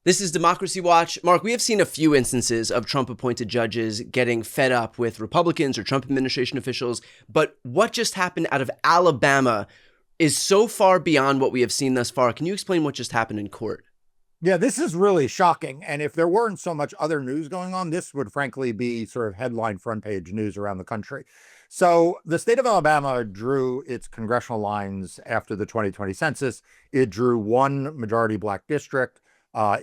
This is Democracy Watch. Mark, we have seen a few instances of Trump-appointed judges getting fed up with Republicans or Trump administration officials, but what just happened out of Alabama is so far beyond what we have seen thus far. Can you explain what just happened in court? Yeah, this is really shocking. And if there weren't so much other news going on, this would frankly be sort of headline front page news around the country. So the state of Alabama drew its congressional lines after the 2020 census. It drew one majority black district.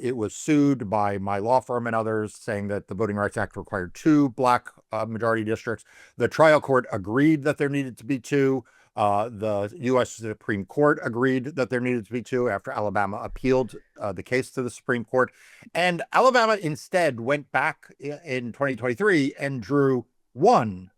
It was sued by my law firm and others, saying that the Voting Rights Act required two black majority districts. The trial court agreed that there needed to be two. The U.S. Supreme Court agreed that there needed to be two after Alabama appealed the case to the Supreme Court. And Alabama instead went back in 2023 and drew one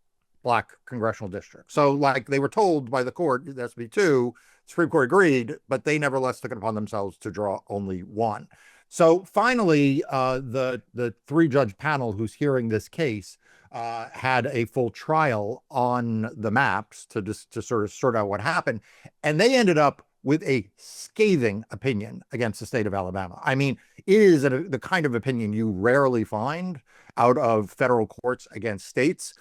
black congressional district. So like they were told by the court, there has to be two. Supreme Court agreed, but they nevertheless took it upon themselves to draw only one. So finally, the three-judge panel who's hearing this case had a full trial on the maps to sort of sort out what happened. And they ended up with a scathing opinion against the state of Alabama. I mean, it is the kind of opinion you rarely find out of federal courts against states.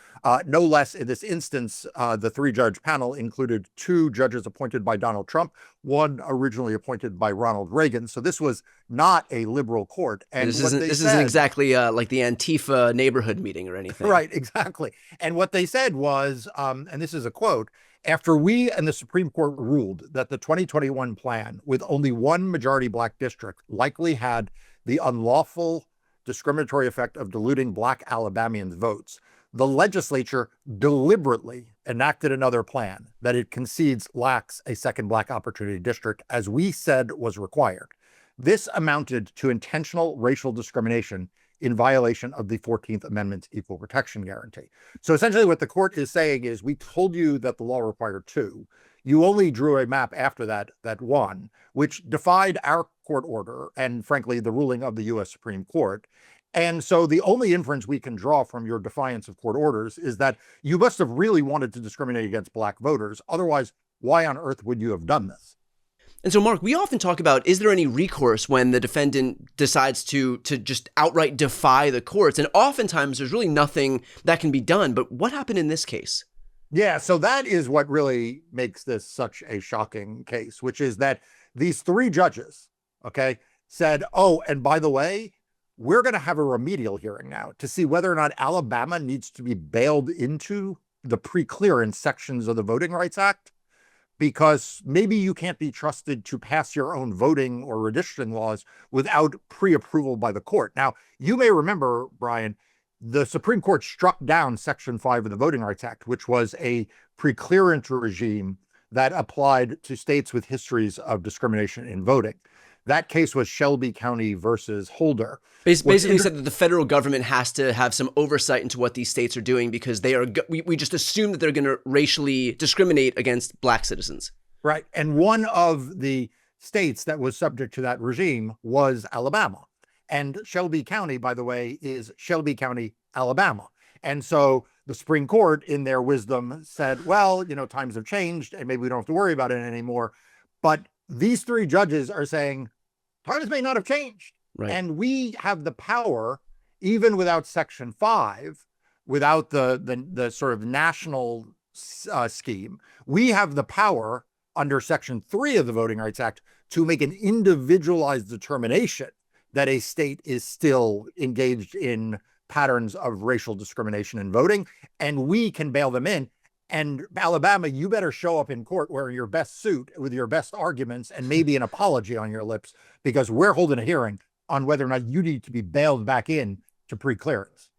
No less in this instance, the three-judge panel included two judges appointed by Donald Trump, one originally appointed by Ronald Reagan. So this was not a liberal court. And this isn't exactly like the Antifa neighborhood meeting or anything. Right, exactly. And what they said was, and this is a quote, after we and the Supreme Court ruled that the 2021 plan with only one majority black district likely had the unlawful discriminatory effect of diluting black Alabamians' votes, the legislature deliberately enacted another plan that it concedes lacks a second black opportunity district, as we said was required. This amounted to intentional racial discrimination in violation of the 14th Amendment's equal protection guarantee. So essentially what the court is saying is, we told you that the law required two. You only drew a map after that one, which defied our court order and frankly, the ruling of the U.S. Supreme Court. And so the only inference we can draw from your defiance of court orders is that you must have really wanted to discriminate against black voters. Otherwise, why on earth would you have done this? And so, Mark, we often talk about, is there any recourse when the defendant decides to just outright defy the courts? And oftentimes there's really nothing that can be done. But what happened in this case? Yeah, so that is what really makes this such a shocking case, which is that these three judges, said, oh, and by the way, we're going to have a remedial hearing now to see whether or not Alabama needs to be bailed into the preclearance sections of the Voting Rights Act, because maybe you can't be trusted to pass your own voting or redistricting laws without pre-approval by the court. Now, you may remember, Brian, the Supreme Court struck down Section 5 of the Voting Rights Act, which was a preclearance regime that applied to states with histories of discrimination in voting. That case was Shelby County versus Holder. Basically said that the federal government has to have some oversight into what these states are doing because we just assume that they're going to racially discriminate against black citizens. Right. And one of the states that was subject to that regime was Alabama. And Shelby County, by the way, is Shelby County, Alabama. And so the Supreme Court, in their wisdom, said, well, times have changed and maybe we don't have to worry about it anymore. But these three judges are saying, times may not have changed. Right. And we have the power, even without Section 5, without the sort of national scheme, we have the power under Section 3 of the Voting Rights Act to make an individualized determination that a state is still engaged in patterns of racial discrimination in voting, and we can bail them in. And Alabama, you better show up in court wearing your best suit with your best arguments and maybe an apology on your lips, because we're holding a hearing on whether or not you need to be bailed back in to preclearance.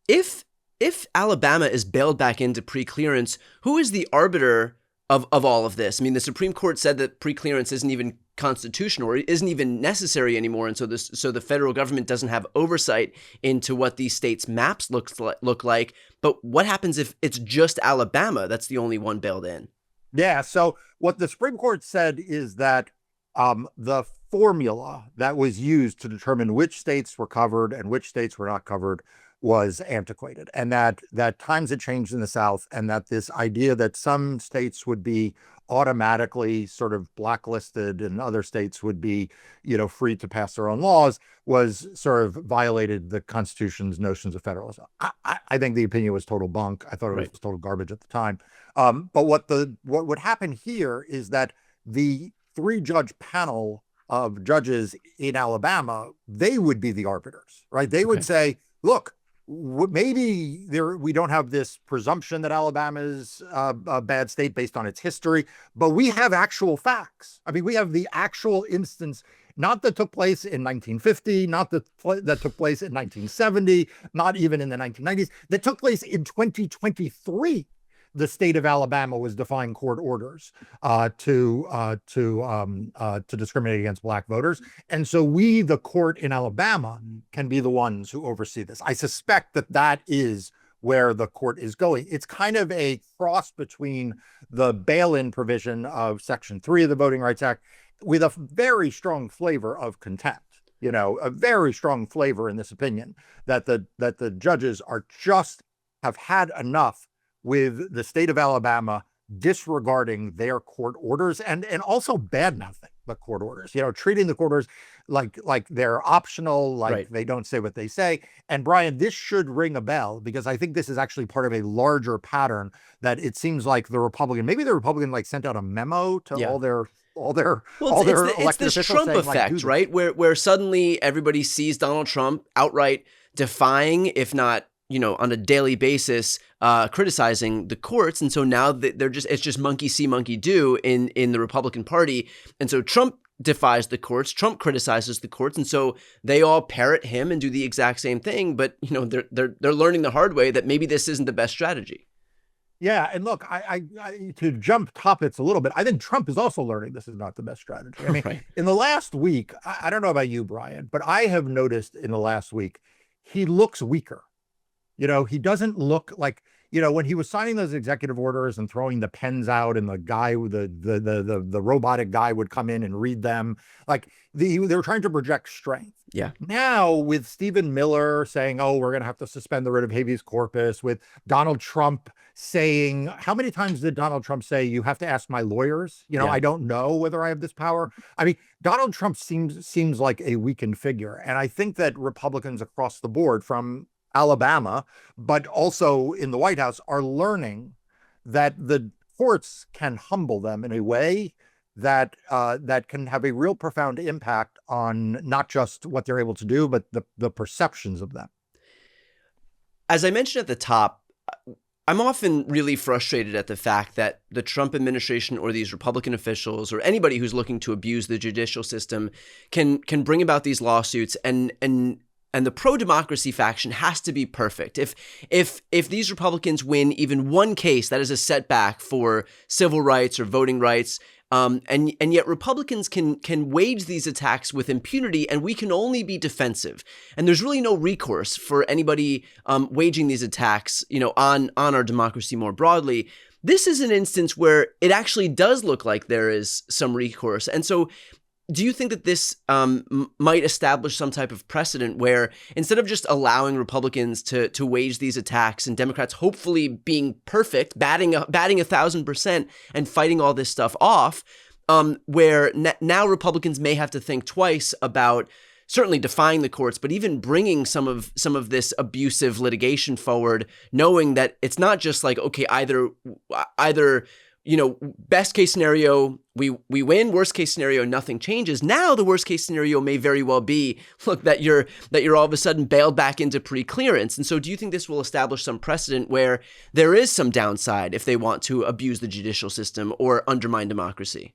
If Alabama is bailed back into preclearance, who is the arbiter of all of this? I mean, the Supreme Court said that preclearance isn't even constitutional or isn't even necessary anymore. And so the federal government doesn't have oversight into what these states' maps look like. But what happens if it's just Alabama that's the only one bailed in? Yeah. So what the Supreme Court said is that the formula that was used to determine which states were covered and which states were not covered was antiquated, and that times had changed in the South, and that this idea that some states would be automatically sort of blacklisted and other states would be, free to pass their own laws was sort of violated the Constitution's notions of federalism. I think the opinion was total bunk. I thought it was Right. total garbage at the time. But what would happen here is that the three-judge panel of judges in Alabama, they would be the arbiters, right? They would Okay. say, look, maybe we don't have this presumption that Alabama is a bad state based on its history, but we have actual facts. I mean, we have the actual instance, not that took place in 1950, not that took place in 1970, not even in the 1990s, that took place in 2023. The state of Alabama was defying court orders to discriminate against black voters, and so we, the court in Alabama, can be the ones who oversee this. I suspect that is where the court is going. It's kind of a cross between the bail-in provision of Section 3 of the Voting Rights Act with a very strong flavor of contempt. A very strong flavor in this opinion that the judges have had enough with the state of Alabama disregarding their court orders and also bad-mouthing the court orders, treating the court orders like they're optional, like Right. they don't say what they say. And Brian, this should ring a bell because I think this is actually part of a larger pattern that it seems like maybe the Republican sent out a memo to Yeah. all their Well, it's elected this officials Trump saying, do effect, this. right? Where suddenly everybody sees Donald Trump outright defying, if not, on a daily basis, criticizing the courts. And so now it's just monkey see, monkey do in the Republican Party. And so Trump defies the courts, Trump criticizes the courts. And so they all parrot him and do the exact same thing. But, they're learning the hard way that maybe this isn't the best strategy. Yeah, and look, I to jump topics a little bit, I think Trump is also learning this is not the best strategy. I mean, Right. in the last week, I don't know about you, Brian, but I have noticed in the last week, he looks weaker. He doesn't look like, when he was signing those executive orders and throwing the pens out and the guy, the robotic guy would come in and read them, like they were trying to project strength. Yeah. Now with Stephen Miller saying, oh, we're going to have to suspend the writ of habeas corpus, with Donald Trump saying, how many times did Donald Trump say, you have to ask my lawyers? Yeah. I don't know whether I have this power. I mean, Donald Trump seems like a weakened figure. And I think that Republicans across the board from Alabama, but also in the White House, are learning that the courts can humble them in a way that can have a real profound impact on not just what they're able to do, but the perceptions of them. As I mentioned at the top, I'm often really frustrated at the fact that the Trump administration or these Republican officials or anybody who's looking to abuse the judicial system can bring about these lawsuits and the pro-democracy faction has to be perfect. If these Republicans win even one case, that is a setback for civil rights or voting rights. And yet Republicans can wage these attacks with impunity, and we can only be defensive. And there's really no recourse for anybody waging these attacks, on our democracy more broadly. This is an instance where it actually does look like there is some recourse. And so do you think that this might establish some type of precedent where instead of just allowing Republicans to wage these attacks and Democrats hopefully being perfect, batting 1,000% and fighting all this stuff off, where now Republicans may have to think twice about certainly defying the courts, but even bringing some of this abusive litigation forward, knowing that it's not just like, okay, either best case scenario, we win. Worst case scenario, nothing changes. Now the worst case scenario may very well be, look, that you're all of a sudden bailed back into preclearance. And so do you think this will establish some precedent where there is some downside if they want to abuse the judicial system or undermine democracy?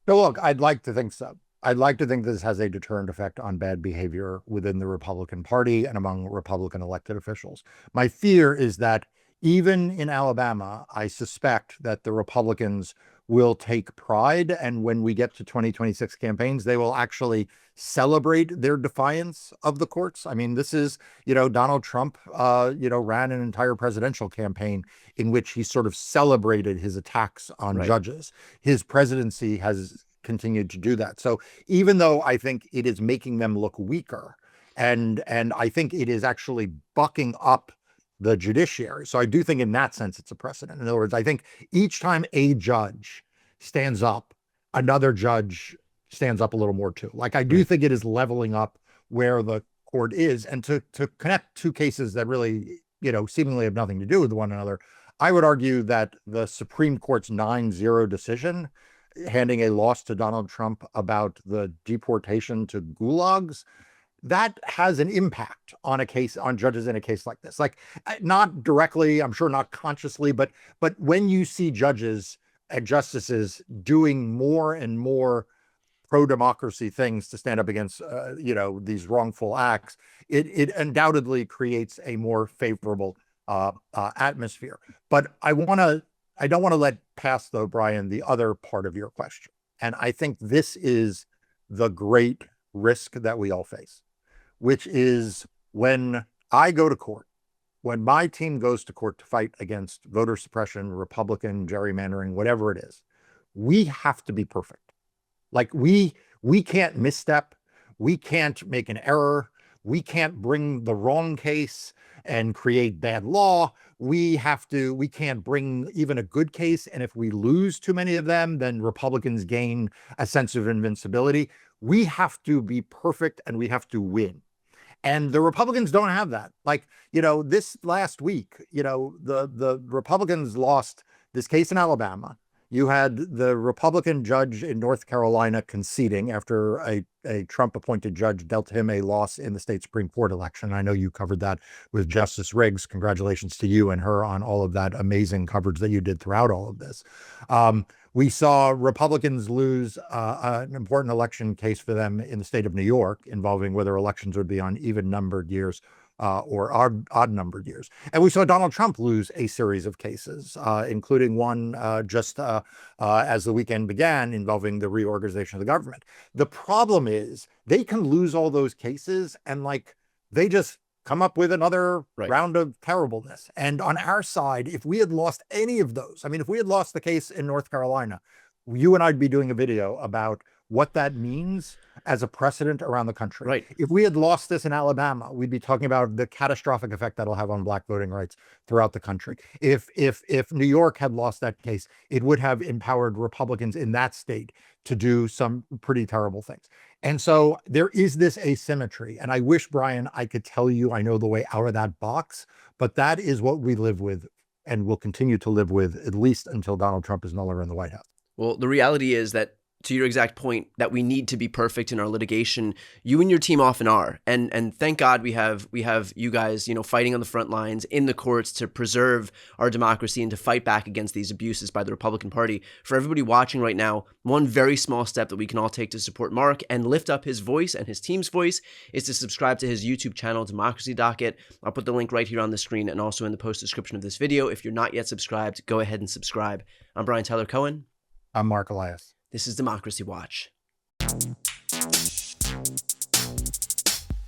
So look, I'd like to think so. I'd like to think this has a deterrent effect on bad behavior within the Republican Party and among Republican elected officials. My fear is that even in Alabama, I suspect that the Republicans will take pride. And when we get to 2026 campaigns, they will actually celebrate their defiance of the courts. I mean, this is, Donald Trump, ran an entire presidential campaign in which he sort of celebrated his attacks on judges. His presidency has continued to do that. So even though I think it is making them look weaker, and I think it is actually bucking up the judiciary. So I do think in that sense, it's a precedent. In other words, I think each time a judge stands up, another judge stands up a little more too. Like I do think it is leveling up where the court is. And to connect two cases that really, seemingly have nothing to do with one another, I would argue that the Supreme Court's 9-0 decision handing a loss to Donald Trump about the deportation to gulags, that has an impact on judges in a case like this. Like not directly, I'm sure not consciously, but when you see judges and justices doing more and more pro-democracy things to stand up against, these wrongful acts, it undoubtedly creates a more favorable atmosphere. But I don't want to let pass, though, Brian, the other part of your question. And I think this is the great risk that we all face, which is when I go to court, when my team goes to court to fight against voter suppression, Republican gerrymandering, whatever it is, we have to be perfect. Like we can't misstep. We can't make an error. We can't bring the wrong case and create bad law. We can't bring even a good case. And if we lose too many of them, then Republicans gain a sense of invincibility. We have to be perfect and we have to win. And the Republicans don't have that. Like, this last week, the Republicans lost this case in Alabama. You had the Republican judge in North Carolina conceding after a Trump-appointed judge dealt him a loss in the state Supreme Court election. I know you covered that with Justice Riggs. Congratulations to you and her on all of that amazing coverage that you did throughout all of this. We saw Republicans lose an important election case for them in the state of New York involving whether elections would be on even-numbered years or odd-numbered years. And we saw Donald Trump lose a series of cases, including one just as the weekend began involving the reorganization of the government. The problem is they can lose all those cases and they just come up with another round of terribleness. And on our side, if we had lost any of those, if we had lost the case in North Carolina, you and I'd be doing a video about what that means as a precedent around the country. Right. If we had lost this in Alabama, we'd be talking about the catastrophic effect that'll have on Black voting rights throughout the country. If New York had lost that case, it would have empowered Republicans in that state to do some pretty terrible things. And so there is this asymmetry. And I wish, Brian, I could tell you I know the way out of that box, but that is what we live with and will continue to live with at least until Donald Trump is no longer in the White House. Well, the reality is that, to your exact point, that we need to be perfect in our litigation. You and your team often are, and thank God we have you guys, fighting on the front lines in the courts to preserve our democracy and to fight back against these abuses by the Republican Party. For everybody watching right now, one very small step that we can all take to support Marc and lift up his voice and his team's voice is to subscribe to his YouTube channel, Democracy Docket. I'll put the link right here on the screen and also in the post description of this video. If you're not yet subscribed, go ahead and subscribe. I'm Brian Tyler Cohen. I'm Marc Elias. This is Democracy Watch.